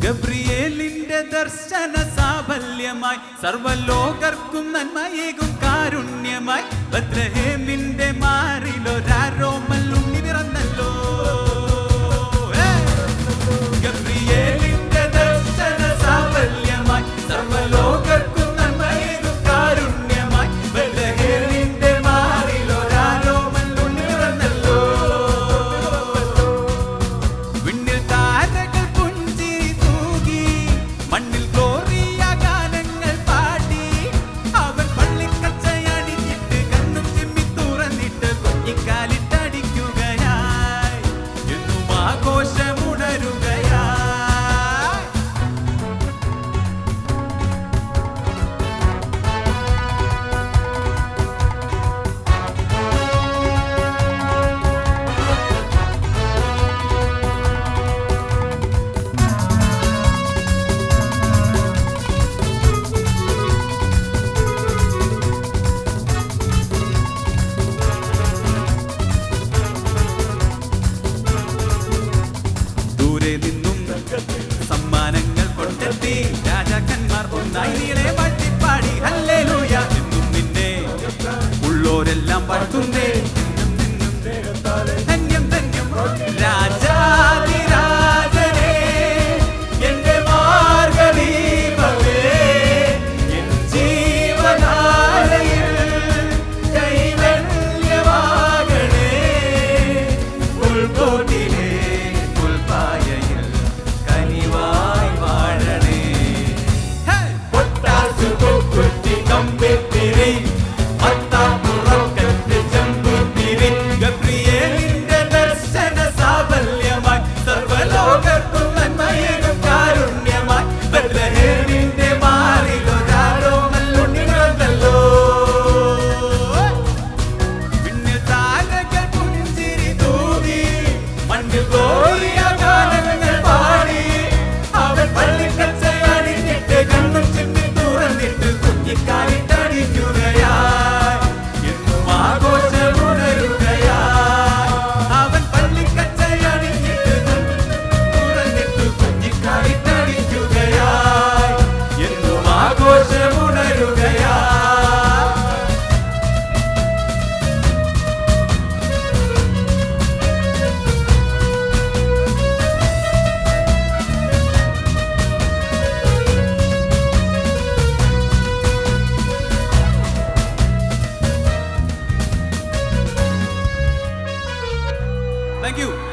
ഗബ്രിയേലിന്റെ ദർശന സാഫല്യമായി സർവലോകർക്കും നന്മയേകും കാരുണ്യമായി ബത്ലഹേമിന്റെ മാറിലൊരാരോമൽ ഉണ്ണി പിറന്നല്ലോ. ഗബ്രിയേലിന്റെ ദർശന സാഫല്യമായി സർവലോകർക്കും നന്മയേകും കാരുണ്യമായി ബത്ലഹേമിന്റെ മാറിലൊരാരോമൽ ഉണ്ണി പിറന്നല്ലോ. വിണ്ണിൽ താരകൾ പുഞ്ചിരി തൂകി മണ്ണിൽ ഗ്ലോറിയ ഗാനങ്ങൾ പാടി അവൻ പള്ളിക്കച്ചയണിഞ്ഞിട്ട് കണ്ണും ചിമ്മി തുറന്നിട്ട് കുഞ്ഞിക്കാലിട്ടടിക്കുകയായി എന്നും ആഘോഷമുണരുകയായി. ദൂരെ നിന്നും സമ്മാനങ്ങൾ കൊണ്ടെത്തി രാജാക്കന്മാർ ഒന്നായി നീളെ പാട്ടിപ്പാടി ഹല്ലേലൂയ എന്നും നിന്നെ ഉള്ളോരെല്ലാം പാടുന്നേ. ധന്യം ധന്യം രാജാധിരാജനേ എന്റെ മാർഗ്ഗദീപമേ എൻ ജീവധാരയിൽ കൈവല്യമാകണേ. ഉൾക്കോട്ടിലെ ഉൾപ്പായയിൽ കനിവായി വാഴണേ. പൊട്ടാസു കൊക്കുറ്റി കമ്പിത്തിരി മത്താപ്പുറക്കത്ത് ചെമ്പുത്തിരി ഗബ്രിയേലിന്റെ ദർശന സാഫല്യമായി സർവലോകർക്കും നന്മയേകും കാരുണ്യമായി ബത്ലഹേമിന്റെ മാറിലൊരാരോമൽ ഉണ്ണി പിറന്നല്ലോ. വിണ്ണിൽ താരകൾ പുഞ്ചിരി തൂകി മണ്ണിൽ ഗ്ലോറിയ ഗാനങ്ങൾ പാടി അവൻ പള്ളിക്കച്ചയണിഞ്ഞിട്ട് കണ്ണും ചിമ്മി തുറന്നിട്ട് കുഞ്ഞിക്കാലിട്ടടിക്കുകയായി എന്നും ആഘോഷമുണരുകയായി. അവൻ പള്ളിക്കച്ചയണിഞ്ഞിട്ട് തുറന്നിട്ട് കുഞ്ഞിക്കാലിട്ടടിക്കുകയായി എന്നും ആഘോഷമുണരുകയായി. Thank you.